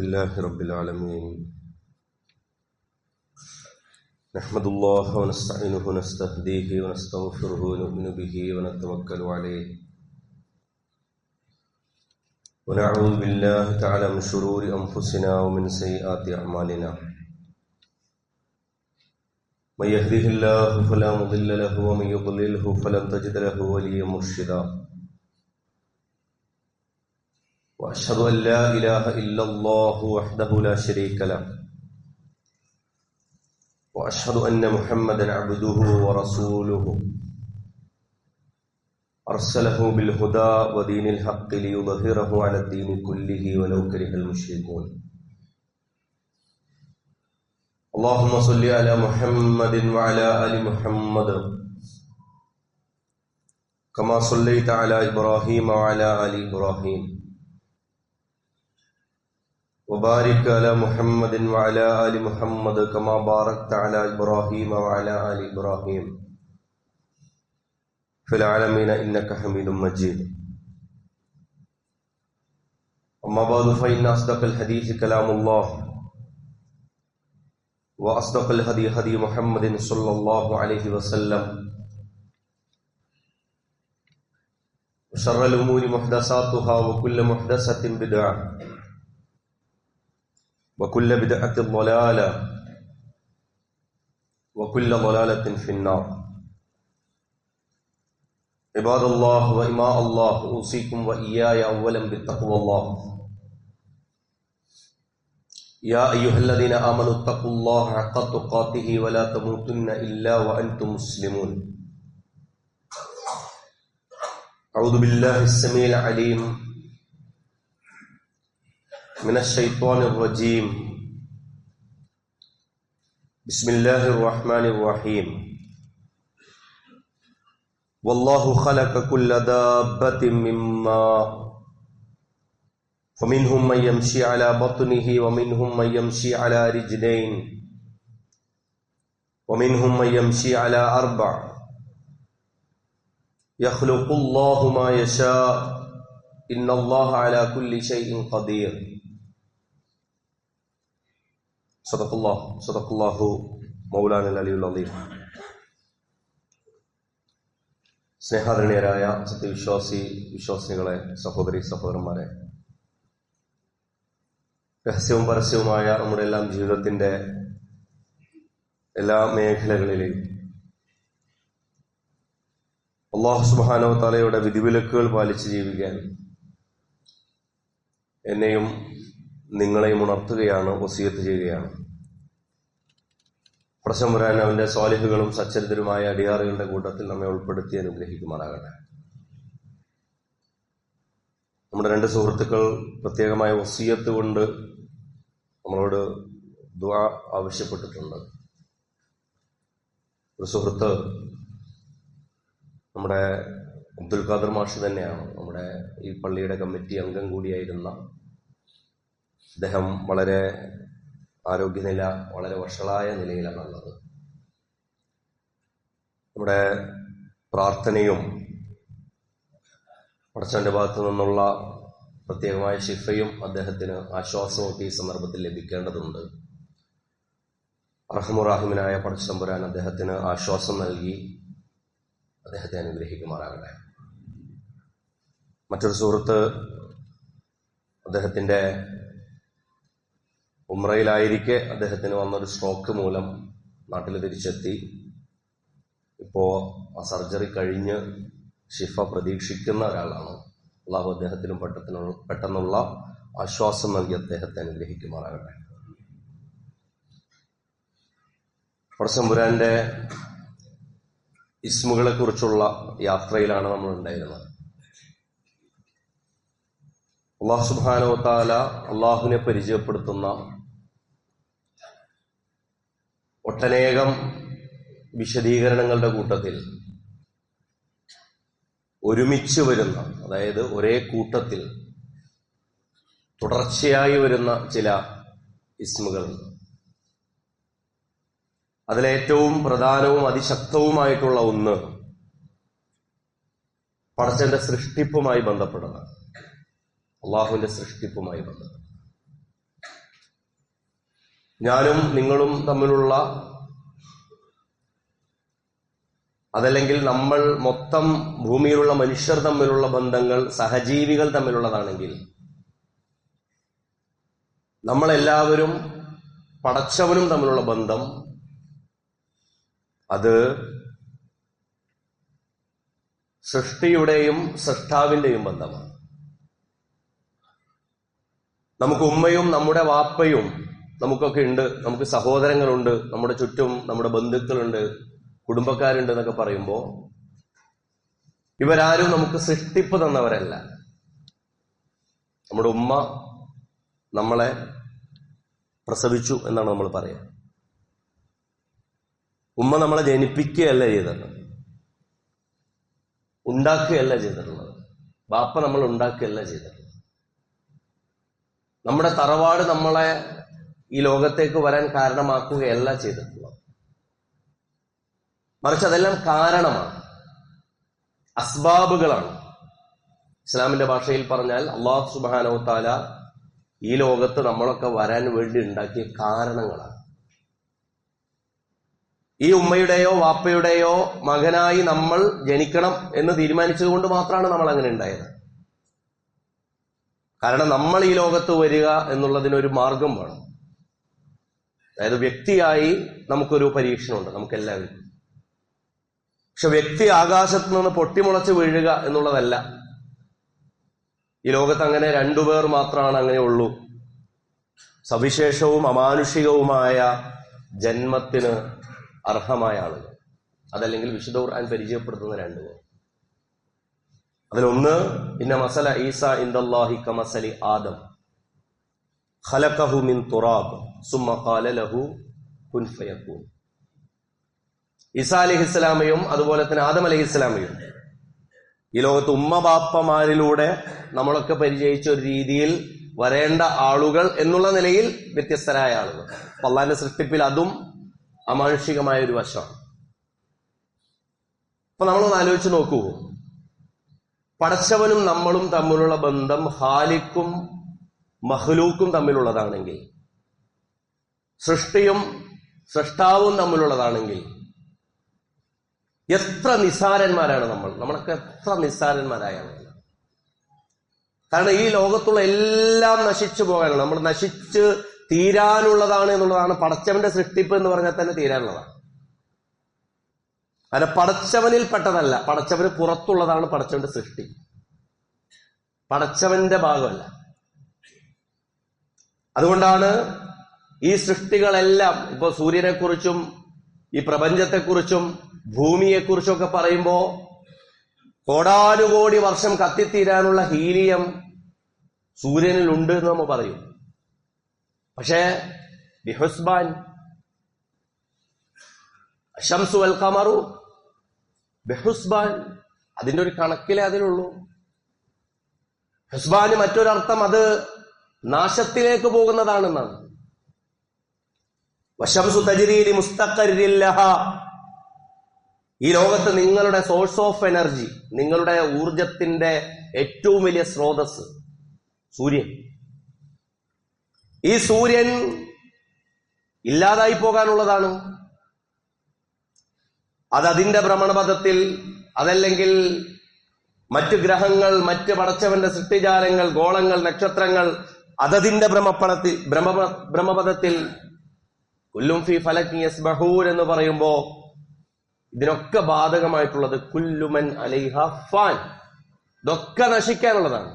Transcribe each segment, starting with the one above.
لله رب العالمين نحمد الله ونستعينه ونستهديه ونستغفره ونؤمن به ونتوكل عليه ونعوذ بالله تعالى من شرور أنفسنا ومن سيئات أعمالنا من يهده الله فلا مضل له ومن يضلله فلن تجد له وليا مرشدا وأشهد أن لا إله إلا الله وحده لا شريك له وأشهد أن محمدا عبده ورسوله أرسله بالهدى ودين الحق ليظهره على الدين كله ولو كره المشركون اللهم صل على محمد وعلى آل محمد كما صليت على إبراهيم وعلى آل إبراهيم وبارك على محمد وعلى آل محمد كما باركت على إبراهيم وعلى آل إبراهيم في العالمين إنك حميد مجيد أما بعد فإن أصدق الحديث كلام الله وأصدق الهدي هدي محمد صلى الله عليه وسلم وشر الأمور محدثاتها وكل محدثة بدعة وكل بدعة ضلالة وكل ضلالة في النار عباد الله وإماء الله أوصيكم وإياي أولا بتقوى الله يا أيها الذين آمنوا اتقوا الله حق تقاته ولا تموتن إلا وأنتم مسلمون أعوذ بالله السميع العليم من الشيطان الرجيم بسم الله الرحمن الرحيم والله خلق كل دابة من ماء فمنهم من يمشي على بطنه ومنهم من يمشي على رجلين ومنهم من يمشي على أربع يخلق الله ما يشاء إن الله على كل شيء قدير صدق الله مولانا العلي العظيم. സ്നേഹാദരണീയരായ വിശ്വാസികളെ, സഹോദരി സഹോദരന്മാരെ, രഹസ്യവും പരസ്യവുമായ നമ്മുടെ എല്ലാം ജീവിതത്തിന്റെ എല്ലാ മേഖലകളിലെയും അല്ലാഹു സുബ്ഹാനഹു വ തആലയുടെ വിധിവിലക്കുകൾ പാലിച്ച് ജീവിക്കാൻ എന്നെയും നിങ്ങളെയും ഉണർത്തുകയാണ്, വസിയത്ത് ചെയ്യുകയാണ്. പടച്ചതമ്പുരാൻ അവന്റെ സ്വാലിഹുകളും സച്ചരിതരുമായ അടിയാറുകളുടെ കൂട്ടത്തിൽ നമ്മെ ഉൾപ്പെടുത്തി അനുഗ്രഹിക്കുമാറാകട്ടെ. നമ്മുടെ രണ്ട് സുഹൃത്തുക്കൾ പ്രത്യേകമായ വസിയത്ത് കൊണ്ട് നമ്മളോട് ദുആ ആവശ്യപ്പെട്ടിട്ടുണ്ട്. ഒരു സുഹൃത്ത് നമ്മുടെ അബ്ദുൽ ഖാദർ മാഷ് തന്നെയാണ്, നമ്മുടെ ഈ പള്ളിയുടെ കമ്മിറ്റി അംഗം കൂടിയായിരുന്ന അദ്ദേഹം. വളരെ ആരോഗ്യനില വളരെ വഷളായ നിലയിലാണുള്ളത്. നമ്മുടെ പ്രാർത്ഥനയും പടച്ചവന്റെ ഭാഗത്തു നിന്നുള്ള പ്രത്യേകമായ ശിഫയും അദ്ദേഹത്തിന് ആശ്വാസമൊക്കെ ഈ സന്ദർഭത്തിൽ ലഭിക്കേണ്ടതുണ്ട്. അർഹമുറാഹിമിനായ പടച്ചതമ്പുരാൻ അദ്ദേഹത്തിന് ആശ്വാസം നൽകി അദ്ദേഹത്തെ അനുഗ്രഹിക്കുമാറാകട്ടെ. മറ്റൊരു സുഹൃത്ത് അദ്ദേഹത്തിന്റെ ഉംറയിലായിരിക്കെ അദ്ദേഹത്തിന് വന്നൊരു സ്ട്രോക്ക് മൂലം നാട്ടിൽ തിരിച്ചെത്തി. ഇപ്പോ ആ സർജറി കഴിഞ്ഞ് ഷിഫ പ്രതീക്ഷിക്കുന്ന ഒരാളാണ്. അല്ലാഹു അദ്ദേഹത്തിനും പെട്ടെന്നുള്ള ആശ്വാസം നൽകി അദ്ദേഹത്തെ അനുഗ്രഹിക്കുമാറാകട്ടെ. പടച്ചതമ്പുരാന്റെ ഇസ്മുകളെ കുറിച്ചുള്ള യാത്രയിലാണ് നമ്മൾ ഉണ്ടായിരുന്നത്. അല്ലാഹു സുബ്ഹാനഹു വ തആല അല്ലാഹുവിനെ പരിചയപ്പെടുത്തുന്ന ഒട്ടനേകം വിശദീകരണങ്ങളുടെ കൂട്ടത്തിൽ ഒരുമിച്ച് വരുന്ന, അതായത് ഒരേ കൂട്ടത്തിൽ തുടർച്ചയായി വരുന്ന ചില ഇസ്മുകളുണ്ട്. അതിലേറ്റവും പ്രധാനവും അതിശക്തവുമായിട്ടുള്ള ഒന്ന് പടച്ചവന്റെ സൃഷ്ടിപ്പുമായി ബന്ധപ്പെടുന്നതാണ്. അള്ളാഹുവിന്റെ സൃഷ്ടിപ്പുമായി ബന്ധപ്പെട്ട ഞാനും നിങ്ങളും തമ്മിലുള്ള, അതല്ലെങ്കിൽ നമ്മൾ മൊത്തം ഭൂമിയിലുള്ള മനുഷ്യർ തമ്മിലുള്ള ബന്ധങ്ങൾ സഹജീവികൾ തമ്മിലുള്ളതാണെങ്കിൽ, നമ്മളെല്ലാവരും പടച്ചവനും തമ്മിലുള്ള ബന്ധം അത് സൃഷ്ടിയുടെയും സൃഷ്ടാവിന്റെയും ബന്ധമാണ്. നമുക്ക് ഉമ്മയും നമ്മുടെ വാപ്പയും നമുക്കൊക്കെ ഉണ്ട്, നമുക്ക് സഹോദരങ്ങളുണ്ട്, നമ്മുടെ ചുറ്റും നമ്മുടെ ബന്ധുക്കളുണ്ട്, കുടുംബക്കാരുണ്ട് എന്നൊക്കെ പറയുമ്പോൾ ഇവരാരും നമുക്ക് സൃഷ്ടിപ്പ് തന്നവരല്ല. നമ്മുടെ ഉമ്മ നമ്മളെ പ്രസവിച്ചു എന്നാണ് നമ്മൾ പറയുക. ഉമ്മ നമ്മളെ ജനിപ്പിക്കുകയല്ല ചെയ്തത്, ഉണ്ടാക്കുകയല്ല ചെയ്തിട്ടുള്ളത്. ബാപ്പ നമ്മൾ ഉണ്ടാക്കുകയല്ല ചെയ്തിട്ടുള്ളത്. നമ്മുടെ തറവാട് നമ്മളെ ഈ ലോകത്തേക്ക് വരാൻ കാരണമാക്കുകയല്ല ചെയ്തിട്ടുള്ളത്. മറിച്ച് അതെല്ലാം കാരണമാണ്, അസ്ബാബുകളാണ്. ഇസ്ലാമിന്റെ ഭാഷയിൽ പറഞ്ഞാൽ അല്ലാഹു സുബ്ഹാനഹു വ തആല ഈ ലോകത്ത് നമ്മളൊക്കെ വരാൻ വേണ്ടി ഉണ്ടാക്കിയ കാരണങ്ങളാണ്. ഈ ഉമ്മയുടെയോ വാപ്പയുടെയോ മകനായി നമ്മൾ ജനിക്കണം എന്ന് തീരുമാനിച്ചതുകൊണ്ട് മാത്രമാണ് നമ്മൾ അങ്ങനെ ഉണ്ടായത്. കാരണം നമ്മൾ ഈ ലോകത്ത് വരിക എന്നുള്ളതിനൊരു മാർഗം വേണം. അതായത് വ്യക്തിയായി നമുക്കൊരു പരീക്ഷണമുണ്ട് നമുക്കെല്ലാവർക്കും. പക്ഷെ വ്യക്തി ആകാശത്ത് നിന്ന് പൊട്ടിമുളച്ച് വീഴുക എന്നുള്ളതല്ല. ഈ ലോകത്ത് അങ്ങനെ രണ്ടുപേർ മാത്രമാണ് അങ്ങനെ ഉള്ളൂ. സവിശേഷവും അമാനുഷികവുമായ ജന്മത്തിന് അർഹമായ ആളുകൾ, അതല്ലെങ്കിൽ വിശുദ്ധ ഖുർആൻ പരിചയപ്പെടുത്തുന്ന രണ്ടുപേർ. അതിലൊന്ന് ഇന്ന മസല ഈസ ഇൻദല്ലാഹി കമസലി ആദം ഖലഖഹു മിൻ തുറാബ് സുമ്മ ഖാല ലഹു കുൻ ഫയകൂൻ. ഈസാ അലൈഹിസ്സലാമയും അതുപോലെ തന്നെ ആദം അലൈഹിസ്സലാമയും ഈ ലോകത്ത് ഉമ്മ ബാപ്പമാരിലൂടെ നമ്മളൊക്കെ പരിചയിച്ച ഒരു രീതിയിൽ വരേണ്ട ആളുകൾ എന്നുള്ള നിലയിൽ വ്യത്യസ്തരായ ആളുകൾ. അല്ലാഹുവിന്റെ സൃഷ്ടിപ്പിൽ അതും അമാനുഷികമായ ഒരു വശമാണ്. അപ്പൊ നമ്മളൊന്ന് ആലോചിച്ച് നോക്കൂ, പടച്ചവനും നമ്മളും തമ്മിലുള്ള ബന്ധം ഖാലിഖും മഖ്ലൂക്കും തമ്മിലുള്ളതാണെങ്കിൽ, സൃഷ്ടിയും സൃഷ്ടാവും തമ്മിലുള്ളതാണെങ്കിൽ എത്ര നിസ്സാരന്മാരാണ് നമ്മളൊക്കെ എത്ര നിസ്സാരന്മാരായാണ്. കാരണം ഈ ലോകത്തുള്ള എല്ലാം നശിച്ചു പോകാനാണ്, നമ്മൾ നശിച്ച് തീരാനുള്ളതാണ് എന്നുള്ളതാണ്. പടച്ചവന്റെ സൃഷ്ടിപ്പ് എന്ന് പറഞ്ഞാൽ തന്നെ തീരാനുള്ളതാണ്. അല്ല, പടച്ചവനിൽ പെട്ടതല്ല, പടച്ചവന് പുറത്തുള്ളതാണ് പടച്ചവന്റെ സൃഷ്ടി, പടച്ചവന്റെ ഭാഗമല്ല. അതുകൊണ്ടാണ് ഈ സൃഷ്ടികളെല്ലാം, ഇപ്പൊ സൂര്യനെക്കുറിച്ചും ഈ പ്രപഞ്ചത്തെക്കുറിച്ചും ഭൂമിയെക്കുറിച്ചും ഒക്കെ പറയുമ്പോ കോടാനുകോടി വർഷം കത്തിത്തീരാനുള്ള ഹീലിയം സൂര്യനിൽ ഉണ്ട് എന്ന് നമ്മൾ പറയും. പക്ഷേ ബിഹുസ്ബാൻ അശംസു വൽ ഖമറു ബിഹുസ്ബാൻ, അതിന്റെ ഒരു കണക്കിലേ അതിലുള്ളൂ. ഹുസ്ബാന് മറ്റൊരർത്ഥം അത് നാശത്തിലേക്ക് പോകുന്നതാണെന്നാണ്. വശംസു തജ്രീ ലി മുസ്തഖറിൻ ലഹാ, ഈ ലോകത്ത് നിങ്ങളുടെ സോഴ്സ് ഓഫ് എനർജി, നിങ്ങളുടെ ഊർജത്തിന്റെ ഏറ്റവും വലിയ സ്രോതസ് സൂര്യൻ. ഈ സൂര്യൻ ഇല്ലാതായി പോകാനുള്ളതാണ്. അതതിന്റെ ഭ്രമണപഥത്തിൽ, അതല്ലെങ്കിൽ മറ്റ് ഗ്രഹങ്ങൾ, മറ്റ് പടച്ചവന്റെ സൃഷ്ടിജാലങ്ങൾ, ഗോളങ്ങൾ, നക്ഷത്രങ്ങൾ അതതിന്റെ ഭ്രമപഥത്തിൽ കുല്ലും ഫീ ഫലകി യസ്ബഹൂൻ എന്ന് പറയുമ്പോ ഇതിനൊക്കെ ബാധകമായിട്ടുള്ളത് കുല്ലുമൻ അലൈഹ ഫാൻ, ഇതൊക്കെ നശിക്കാനുള്ളതാണ്.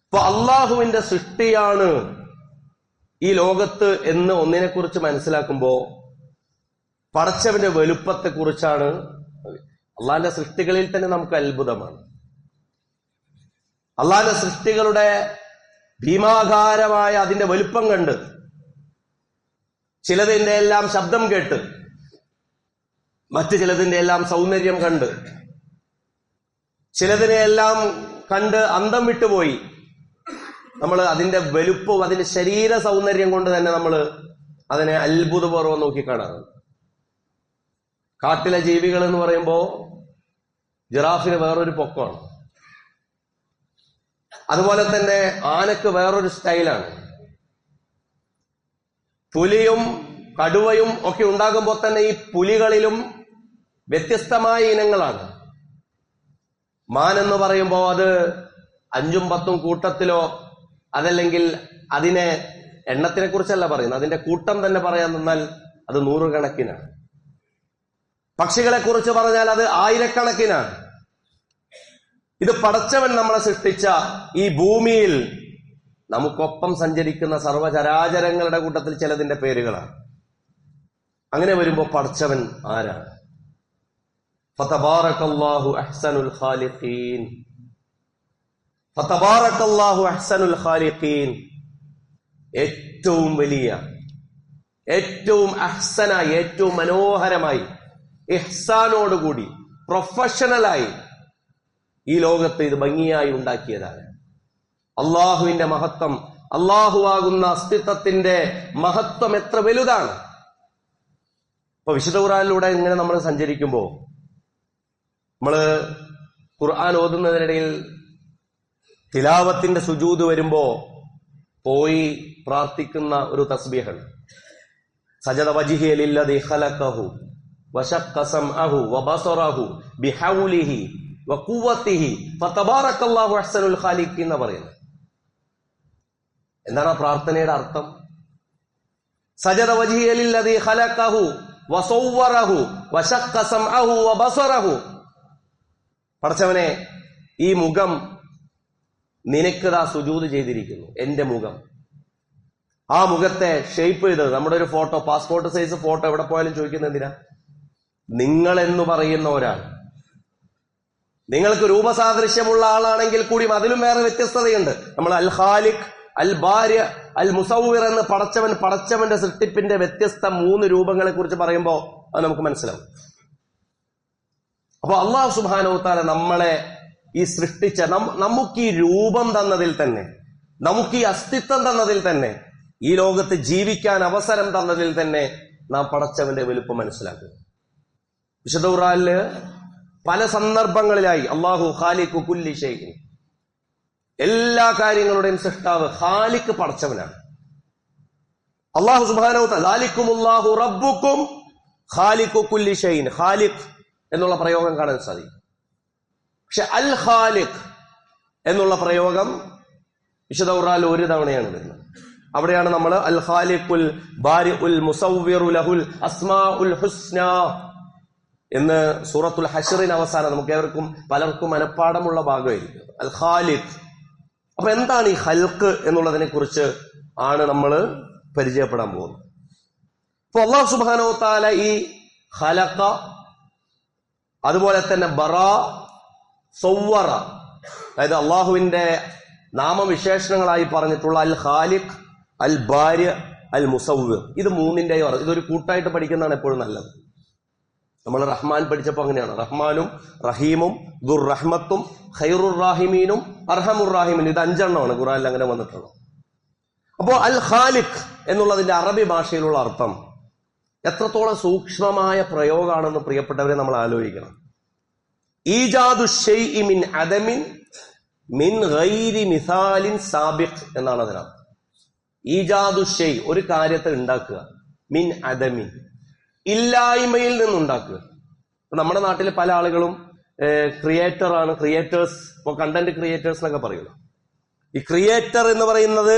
ഇപ്പൊ അള്ളാഹുവിന്റെ സൃഷ്ടിയാണ് ഈ ലോകത്ത് എന്ന് ഒന്നിനെക്കുറിച്ച് മനസ്സിലാക്കുമ്പോ പടച്ചവന്റെ വലുപ്പത്തെക്കുറിച്ചാണ്. അള്ളാഹിന്റെ സൃഷ്ടികളിൽ തന്നെ നമുക്ക് അത്ഭുതമാണ്. അള്ളാഹിന്റെ സൃഷ്ടികളുടെ ഭീമാകാരമായ അതിന്റെ വലുപ്പം കണ്ട്, ചിലതിന്റെ എല്ലാം ശബ്ദം കേട്ട്, മറ്റു ചിലതിന്റെ എല്ലാം സൗന്ദര്യം കണ്ട്, ചിലതിനെയെല്ലാം കണ്ട് അന്തം വിട്ടുപോയി നമ്മൾ. അതിന്റെ വലുപ്പവും അതിന്റെ ശരീര സൗന്ദര്യം കൊണ്ട് തന്നെ നമ്മൾ അതിനെ അത്ഭുതപൂർവ്വം നോക്കിക്കാണാറുണ്ട്. കാട്ടിലെ ജീവികൾ എന്ന് പറയുമ്പോ ജിറാഫിന് വേറൊരു പൊക്കമാണ്, അതുപോലെ തന്നെ ആനക്ക് വേറൊരു സ്റ്റൈലാണ്. പുലിയും കടുവയും ഒക്കെ ഉണ്ടാകുമ്പോൾ തന്നെ ഈ പുലികളിലും വ്യത്യസ്തമായ ഇനങ്ങളാണ്. മാൻ എന്ന് പറയുമ്പോൾ അത് 5ഉം 10ഉം കൂട്ടത്തിലോ അതല്ലെങ്കിൽ അതിനെ എണ്ണത്തിനെ കുറിച്ചല്ല പറയുന്നത്, അതിന്റെ കൂട്ടം തന്നെ പറയാൻ നിന്നാൽ അത് 100 കണക്കിനാണ്. പക്ഷികളെ കുറിച്ച് പറഞ്ഞാൽ അത് 1000കണക്കിനാണ്. ഇത് പടച്ചവൻ നമ്മളെ സൃഷ്ടിച്ച ഈ ഭൂമിയിൽ നമുക്കൊപ്പം സഞ്ചരിക്കുന്ന സർവചരാചരങ്ങളുടെ കൂട്ടത്തിൽ ചിലതിന്റെ പേരുകളാണ്. അങ്ങനെ വരുമ്പോ പടച്ചവൻ ആരാണ്? ഫതബാറകല്ലാഹു അഹ്സനുൽ ഖാലിഖീൻ. ഫതബാറകല്ലാഹു അഹ്സനുൽ ഖാലിഖീൻ. ഏറ്റവും വലിയ, ഏറ്റവും അഹ്സനായി, ഏറ്റവും മനോഹരമായി, ഇഹ്സാനോടുകൂടി, പ്രൊഫഷണലായി ഈ ലോകത്ത് ഇത് ഭംഗിയായി ഉണ്ടാക്കിയതാണ്. അള്ളാഹുവിന്റെ മഹത്വം, അള്ളാഹുവാകുന്ന അസ്തിത്വത്തിന്റെ മഹത്വം എത്ര വലുതാണ്. ഇപ്പൊ വിശുദ്ധ ഖുർആനിലൂടെ ഇങ്ങനെ നമ്മൾ സഞ്ചരിക്കുമ്പോ നമ്മള് ഖുർആൻ ഓതുന്നതിനിടയിൽ തിലാവത്തിന്റെ സുജൂദ് വരുമ്പോ പോയി പ്രാർത്ഥിക്കുന്ന ഒരു തസ്ബീഹുണ്ട്. സജദ വജ്ഹിയ ലില്ലദീ ഖലഖഹു വശഖ്ഖ സംഅഹു വബസറഹു ബിഹൗലിഹി വഖുവ്വതിഹി ഫതബാറകല്ലാഹു അഹ്സനുൽ ഖാലിഖീൻ എന്ന് പറയുന്നത്. എന്താണ് ആ പ്രാർത്ഥനയുടെ അർത്ഥം? സജദ വജ്ഹിയ ലില്ലദീ ഖലഖഹു വസവ്വറഹു വശഖ്ഖ സംഅഹു വബസറഹു. പടച്ചവനെ, ഈ മുഖം നിനക്ക് സുജൂദ് ചെയ്തിരിക്കുന്നു. എന്റെ മുഖം, ആ മുഖത്തെ ഷേപ്പ് ചെയ്തത്, നമ്മുടെ ഒരു ഫോട്ടോ, പാസ്പോർട്ട് സൈസ് ഫോട്ടോ എവിടെ പോയാലും ചോദിക്കുന്നത് എന്തിനാ? നിങ്ങൾ എന്ന് പറയുന്ന ഒരാൾ, നിങ്ങൾക്ക് രൂപസാദൃശ്യമുള്ള ആളാണെങ്കിൽ കൂടിയും അതിലും വേറെ വ്യത്യസ്തതയുണ്ട്. നമ്മൾ അൽ ഖാലിഖ്, അൽ ബാരി, അൽ മുസവ്വിർ എന്ന് പടച്ചവന്റെ സൃഷ്ടിപ്പിന്റെ വ്യത്യസ്ത 3 രൂപങ്ങളെ കുറിച്ച് പറയുമ്പോൾ അത് നമുക്ക് മനസ്സിലാവും. അപ്പൊ അല്ലാഹു സുബ്ഹാനഹു വ തആല നമ്മളെ ഈ സൃഷ്ടിച്ച, നമുക്ക് ഈ രൂപം തന്നതിൽ തന്നെ, നമുക്ക് ഈ അസ്തിത്വം തന്നതിൽ തന്നെ, ഈ ലോകത്ത് ജീവിക്കാൻ അവസരം തന്നതിൽ തന്നെ നാം പടച്ചവന്റെ വലുപ്പം മനസ്സിലാക്കുക. വിശുദ്ധ ഖുർആനില് പല സന്ദർഭങ്ങളിലായി അല്ലാഹു ഖാലിഖു കുല്ലി ഷൈഇൻ, എല്ലാ കാര്യങ്ങളുടെയും സൃഷ്ടാവ് ഖാലിഖ് പടച്ചവനാണ്. അല്ലാഹു സുബ്ഹാനഹു വ തആല ദാലികുമുല്ലാഹു റബ്ബുക്കും ഖാലിഖു കുല്ലി ഷൈഇൻ, ഖാലിഖ് എന്നുള്ള പ്രയോഗം കാണാൻ സാധിക്കും. പക്ഷെ അൽ ഖാലിഖ് എന്നുള്ള പ്രയോഗം വിശുദ്ധ ഖുർആനിൽ 1 തവണയാണ് വരുന്നത്. അവിടെയാണ് നമ്മൾ അൽ ഖാലിഖുൽ ബാരിഉൽ മുസവ്വിറു ലഹുൽ അസ്മാഉൽ ഹുസ്ന എന്ന് സൂറത്തുൽ ഹശ്റിന് അവസാനം നമുക്ക് ഏവർക്കും പലർക്കും മനഃപ്പാടമുള്ള ഭാഗമായിരിക്കും അൽ ഖാലിഖ്. അപ്പൊ എന്താണ് ഈ ഖൽഖ് എന്നുള്ളതിനെ കുറിച്ച് ആണ് നമ്മൾ പരിചയപ്പെടാൻ പോകുന്നത്. അപ്പൊ അല്ലാഹു സുബ്ഹാനഹു വ തആല ഈ ഖലഖ, അതുപോലെ തന്നെ ബറാ, സവ്വറ, അതായത് അള്ളാഹുവിന്റെ നാമവിശേഷണങ്ങളായി പറഞ്ഞിട്ടുള്ള അൽ ഖാലിഖ്, അൽ ബാരി, അൽ മുസവ്വിർ, ഇത് 3ന്റെയും ഇതൊരു കൂട്ടായിട്ട് പഠിക്കുന്നതാണ് എപ്പോഴും നല്ലത്. നമ്മൾ റഹ്മാൻ പഠിച്ചപ്പോൾ അങ്ങനെയാണ്. റഹ്മാനും റഹീമും ദുർ റഹ്മത്തും ഖൈറുർ റാഹിമീനും അർഹമുർ റാഹിമീനും, ഇത് 5 എണ്ണമാണ് ഖുർആനിൽ അങ്ങനെ വന്നിട്ടുള്ളത്. അപ്പോ അൽ ഖാലിഖ് എന്നുള്ളതിന്റെ അറബി ഭാഷയിലുള്ള അർത്ഥം എത്രത്തോളം സൂക്ഷ്മമായ പ്രയോഗമാണെന്ന് പ്രിയപ്പെട്ടവരെ നമ്മൾ ആലോചിക്കണം. ഈജാദു ശൈഇ മിൻ അദമിൻ മിൻ ഗൈരി മിസാലിൻ സാബിഖ് എന്നാണ് അതിനർത്ഥം. ഈജാദു ഷൈ, ഒരു കാര്യത്തെ ഉണ്ടാക്കുക, മിൻ അദമിൻ, ഇല്ലായ്മയിൽ നിന്നുണ്ടാക്കുക. നമ്മുടെ നാട്ടിൽ പല ആളുകളും ക്രിയേറ്റർ ആണ്, ക്രിയേറ്റേഴ്സ്, ഇപ്പൊ കണ്ടന്റ് ക്രിയേറ്റേഴ്സ് എന്നൊക്കെ പറയുന്നു. ഈ ക്രിയേറ്റർ എന്ന് പറയുന്നത്